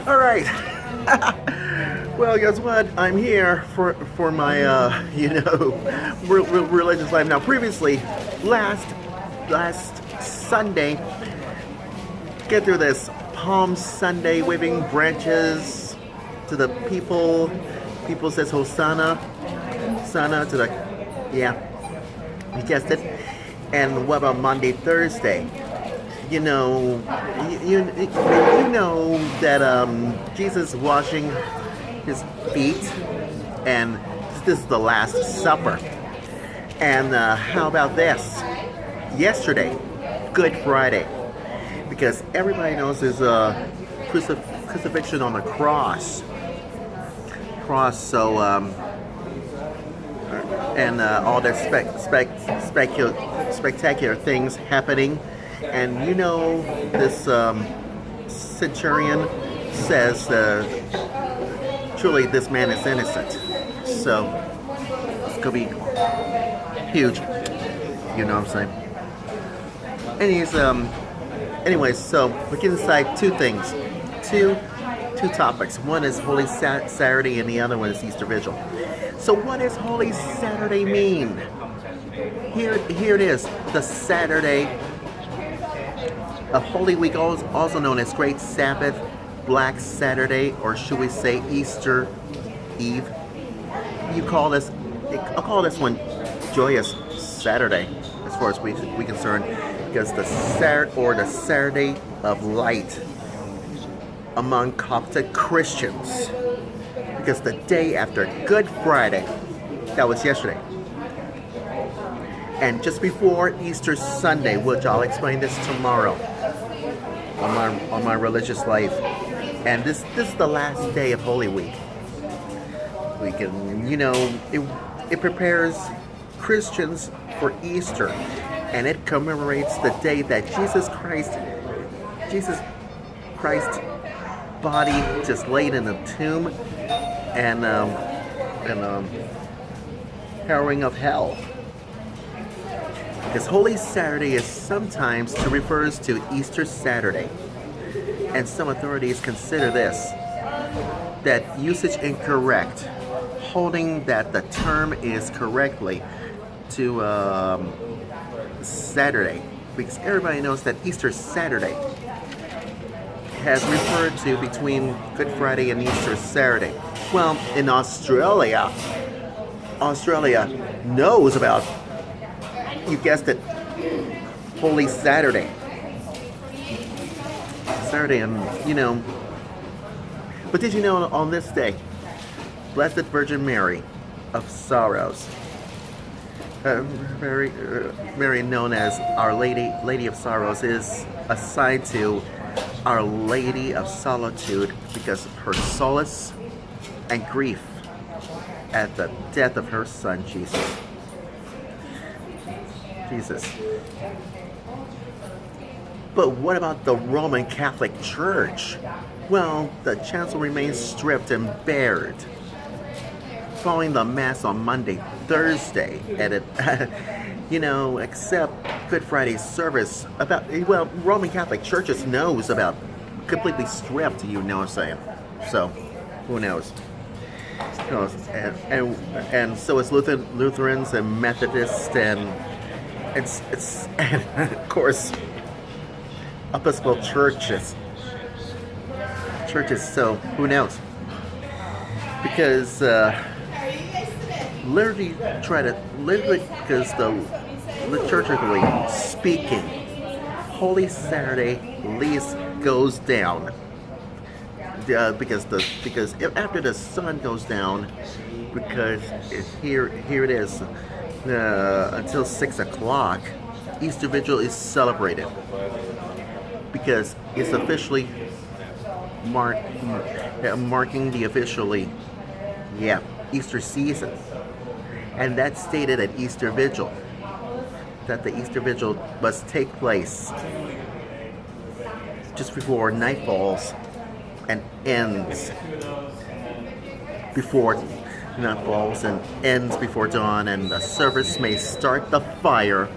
All right. Well, guess what? I'm here for my religious life. Now, previously, last Sunday, get through this Palm Sunday, waving branches to the people. People says Hosanna, Hosanna to the yeah. You guessed it. And what about Monday, Thursday? You know, you know that Jesus washing his feet, and this is the Last Supper. And how about this? Yesterday, Good Friday, because everybody knows there's a crucifixion on the cross. So and all the spectacular things happening. And you know, this centurion says truly this man is innocent. So it's going to be huge. You know what I'm saying? Anyways, so we can decide two things. Two topics. One is Holy Saturday and the other one is Easter Vigil. So what does Holy Saturday mean? Here it is. The Saturday of Holy Week, also known as Great Sabbath, Black Saturday, or should we say Easter Eve? I'll call this one Joyous Saturday, as far as we concerned, because the Saturday of Light among Coptic Christians, because the day after Good Friday, that was yesterday, and just before Easter Sunday, which I'll explain this tomorrow on my religious life, and this is the last day of Holy Week. We can, it prepares Christians for Easter, and it commemorates the day that Jesus Christ's body just laid in the tomb and harrowing of hell. Because Holy Saturday is sometimes refers to Easter Saturday, and some authorities consider this that usage incorrect, holding that the term is correctly to Saturday, because everybody knows that Easter Saturday has referred to between Good Friday and Easter Saturday. Well, in Australia knows about, you guessed it, Holy Saturday. And but did you know on this day, Blessed Virgin Mary of Sorrows, Mary known as Our Lady of Sorrows, is assigned to Our Lady of Solitude because of her solace and grief at the death of her son Jesus. But what about the Roman Catholic Church? Well, the chancel remains stripped and bared. Following the Mass on Monday, Thursday, except Good Friday service, Roman Catholic churches knows about completely stripped, you know what I'm saying? So, who knows? And so it's Lutherans and Methodists and of course Episcopal churches. So who knows? Because liturgically speaking, Holy Saturday least goes down. Because after the sun goes down, because here it is until 6 o'clock, Easter Vigil is celebrated because it's officially marking the Easter season, and that's stated at Easter Vigil that the Easter Vigil must take place just before night falls and ends before night falls and ends before dawn, and the service may start the fire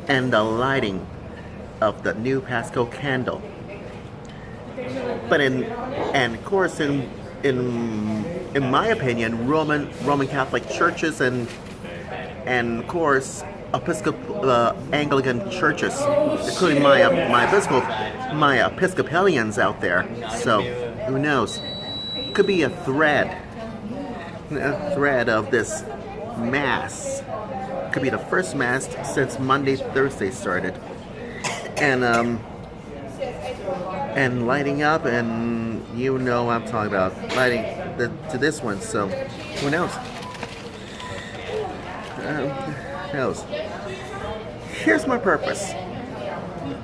and the lighting of the new Paschal candle. But and of course in my opinion, Roman Catholic churches and of course Episcopal Anglican churches, including my Episcopalians out there. So who knows? Could be a thread of this mass. Could be the first mass since Monday, Thursday started, and lighting up, and you know what I'm talking about, lighting to this one. So who knows? Here's my purpose.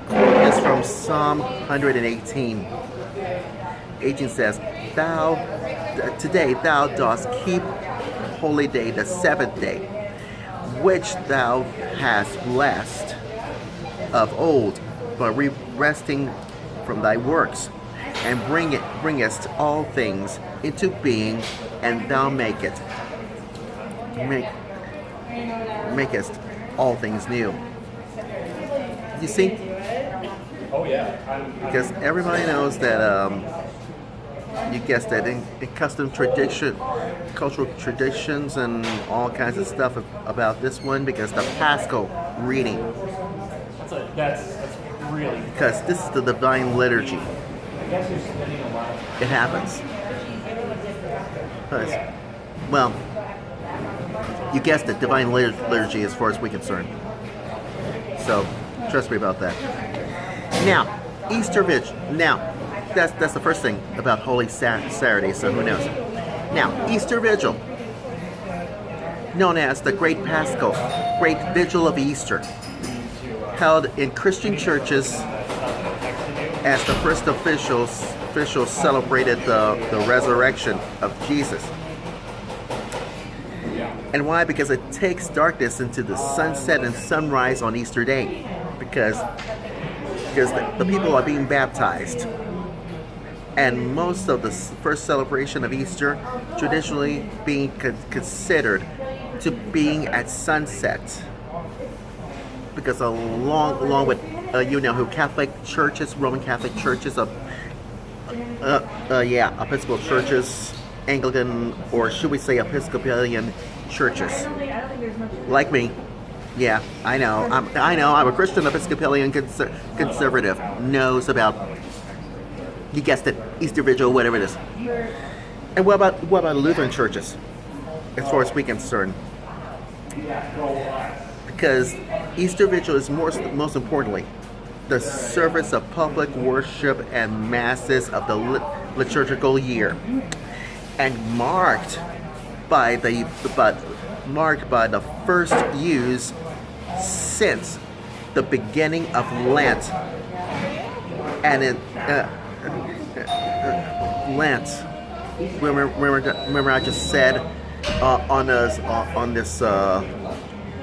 It's from Psalm 118. 18 says, Today thou dost keep holy day, the seventh day, which thou hast blessed of old, but resting from thy works, and bringest all things into being, and thou makest all things new. You see? Oh yeah. Because everybody knows that you guessed that in cultural traditions and all kinds of stuff about this one, because the Paschal reading. That's really. Because this is the divine liturgy. I guess you're spending a lot of. It happens. Well, you guessed it, divine liturgy as far as we're concerned. So, trust me about that. Now, Easter Vigil. Now, that's the first thing about Holy Saturday, so who knows. Now, Easter Vigil, known as the Great Paschal, Great Vigil of Easter, held in Christian churches as the first officials celebrated the resurrection of Jesus. And why? Because it takes darkness into the sunset and sunrise on Easter Day. Because the people are being baptized. And most of the first celebration of Easter traditionally being considered to being at sunset. Because along with, Catholic churches, Roman Catholic churches, Episcopal churches, Anglican, or should we say Episcopalian churches. Like me. Yeah, I know. I'm a Christian Episcopalian conservative. Knows about, you guessed it, Easter Vigil, whatever it is. And what about Lutheran churches, as far as we're concerned? Because Easter Vigil is most importantly the service of public worship and masses of the liturgical year, and marked by the first use since the beginning of Lent. And in Lent, remember I just said on this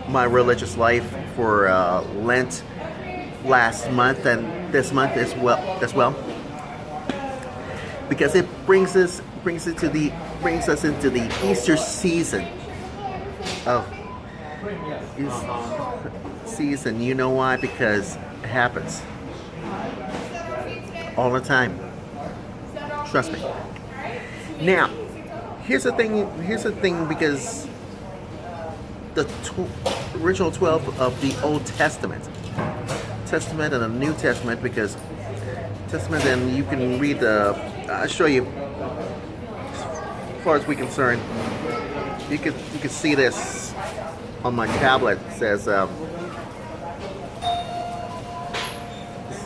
my religious life for Lent last month and this month as well, because it brings us into the Easter season of season. You know why? Because it happens all the time. Trust me. Now, here's the thing, because the original 12 of the Old Testament and the New Testament, because Testament, and you can read I'll show you. As far as we're concerned, you can see this on my tablet. It says,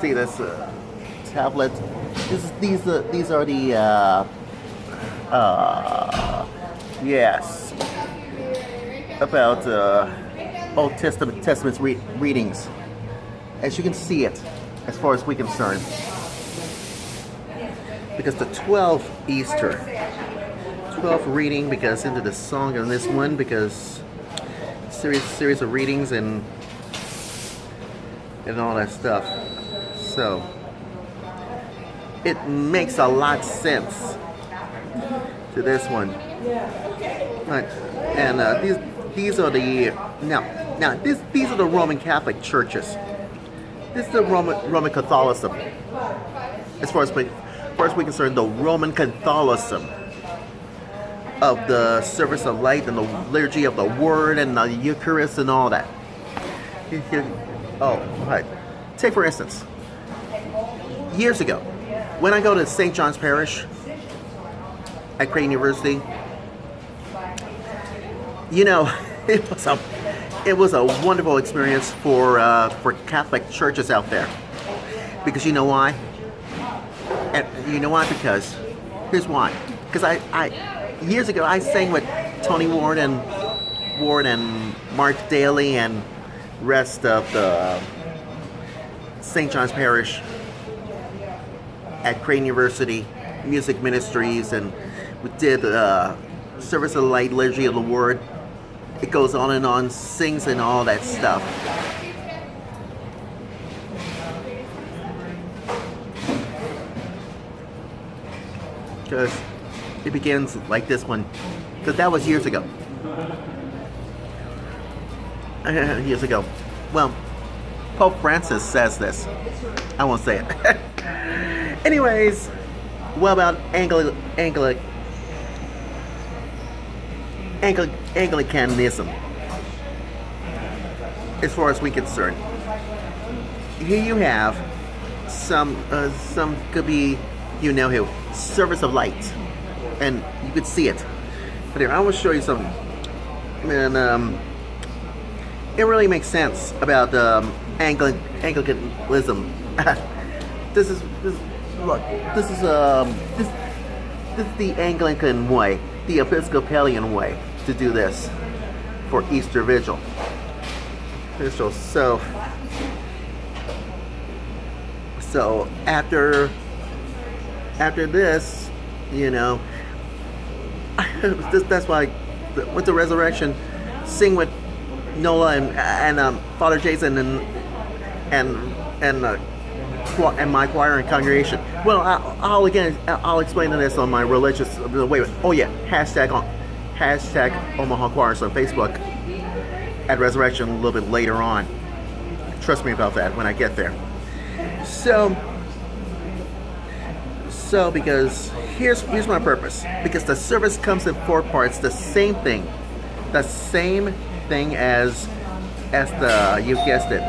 see this tablet. These are the yes, about Old Testament's readings. As you can see it, as far as we're concerned, because the 12 Easter, 12 reading, because into the song on this one, because series of readings and all that stuff. So it makes a lot of sense to this one. Right. And these are the these are the Roman Catholic churches. This is the Roman Catholicism, as far as far as we concern, the Roman Catholicism of the service of light and the liturgy of the Word and the Eucharist and all that. Oh, right. Take for instance, years ago, when I go to St. John's Parish at Creighton University, you know, it was a wonderful experience for Catholic churches out there. Because you know why? And you know why? Because here's why. Because I years ago I sang with Tony Ward and Mark Daly and rest of the St. John's Parish at Creighton University Music Ministries, and we did Service of the Light, Liturgy of the Word. It goes on, sings and all that stuff. Because it begins like this one. Because that was years ago. Years ago. Well, Pope Francis says this. I won't say it. Anyways, what about Anglicanism? As far as we're concerned, here you have some could be, you know who, Service of Light, and you could see it. But here, I will show you something, and it really makes sense about Anglicanism. This is the Anglican way, the Episcopalian way to do this for Easter Vigil. So after this, you know, that's why with the resurrection, sing with Nola and Father Jason and my choir and congregation. Well, I'll explain this on my religious. Wait. Oh yeah, hashtag Omaha Choirs on Facebook at Resurrection a little bit later on. Trust me about that when I get there. So because here's my purpose. Because the service comes in 4 parts, the same thing as the you guessed it.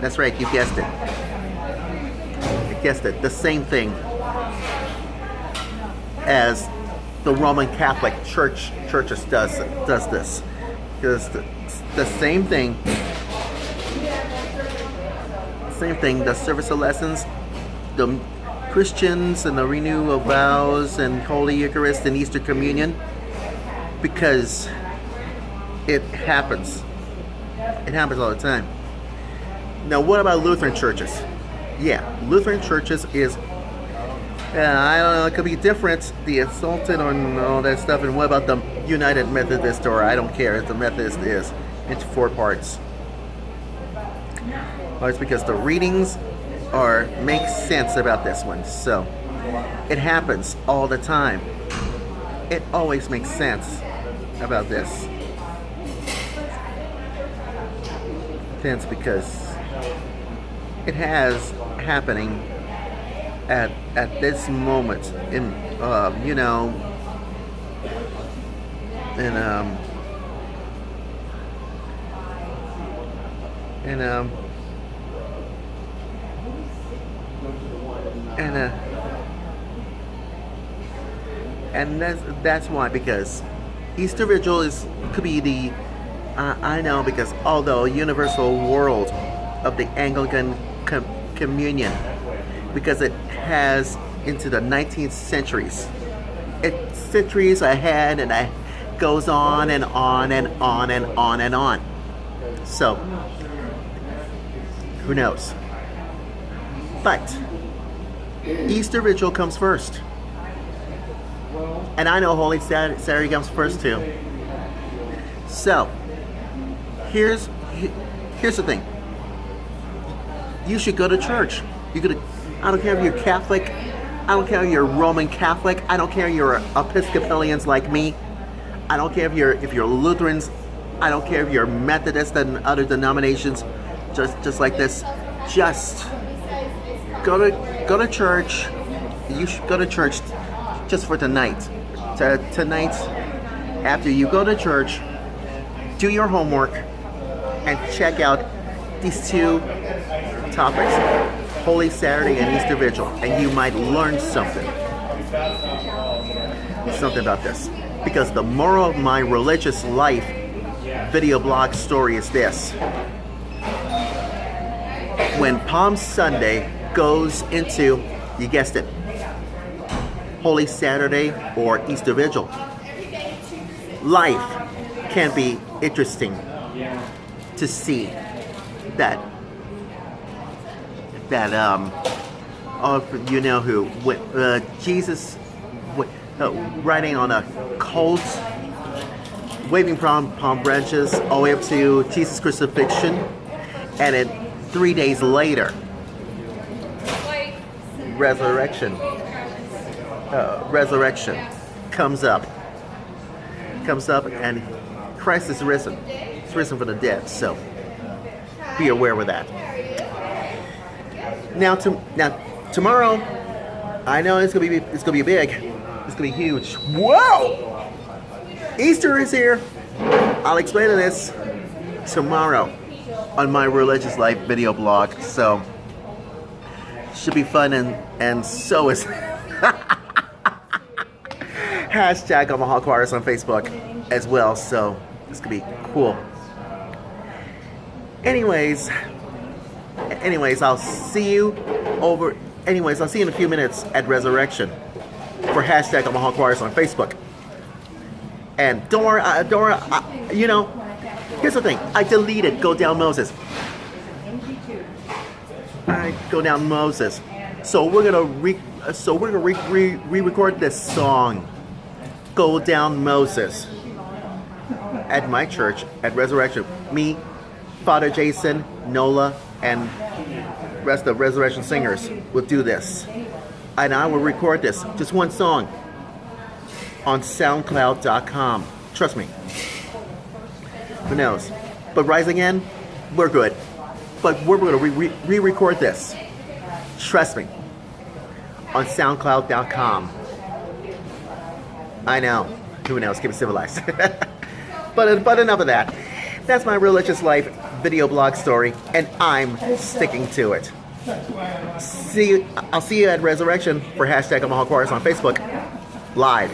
That's right, you guessed it. The same thing as the Roman Catholic churches does this. Because the same thing, the service of lessons, the Christians and the renewal of vows and Holy Eucharist and Easter Communion, because it happens. It happens all the time. Now, what about Lutheran churches? Yeah, Lutheran churches is, I don't know, it could be different, the Assaulted and all that stuff. And what about the United Methodist, or I don't care if the Methodist is, into 4 parts. Well, it's because the readings make sense about this one. So, it happens all the time. It always makes sense about this. It's because it has happening at this moment in you know, and that's why, because Easter Vigil could be the I know, because although universal world of the Anglican Communion, because it has into the 19th centuries. It's centuries ahead, and it goes on and on and on and on and on. So, who knows? But Easter Vigil comes first. And I know Holy Saturday comes first too. So, here's the thing. You should go to church. I don't care if you're Catholic. I don't care if you're Roman Catholic. I don't care if you're Episcopalians like me. I don't care if you're Lutherans. I don't care if you're Methodist and other denominations, just like this. Just go to church. You should go to church just for tonight. Tonight, after you go to church, do your homework and check out these two topics, Holy Saturday and Easter Vigil, and you might learn something about this. Because the moral of my religious life video blog story is this: when Palm Sunday goes into, you guessed it, Holy Saturday or Easter Vigil, life can be interesting to see that you know who, Jesus riding on a colt, waving palm branches all the way up to Jesus' crucifixion, and then 3 days later, resurrection comes up, and Christ is risen. He's risen from the dead. So be aware of that. Now tomorrow, I know it's gonna be big. It's gonna be huge. Whoa! Easter is here. I'll explain this tomorrow on my Religious Life video blog. So should be fun, and so is hashtag A.Hall Choirs on Facebook as well. So it's gonna be cool. Anyways, I'll see you in a few minutes at Resurrection for hashtag A.Hall Choirs on Facebook. And don't worry, you know, here's the thing. I deleted Go Down Moses. Go Down Moses. So we're gonna re-record this song, Go Down Moses, at my church at Resurrection. Me, Father Jason, Nola, and rest of Resurrection singers will do this, and I will record this, just one song, on SoundCloud.com. Trust me. Who knows? But Rise Again, we're good. But we're going to re-record this. Trust me. On SoundCloud.com. I know. Who knows? Keep it civilized. But enough of that. That's my Religious Life video blog story, and I'm sticking to it. I'll see you at Resurrection for hashtag A.Hall Choirs on Facebook live.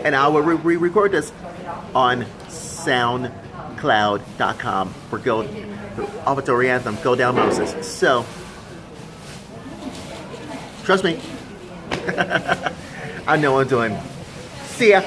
And I will re-record this on SoundCloud.com for offertory anthem, Go Down Moses. So, trust me. I know what I'm doing. See ya.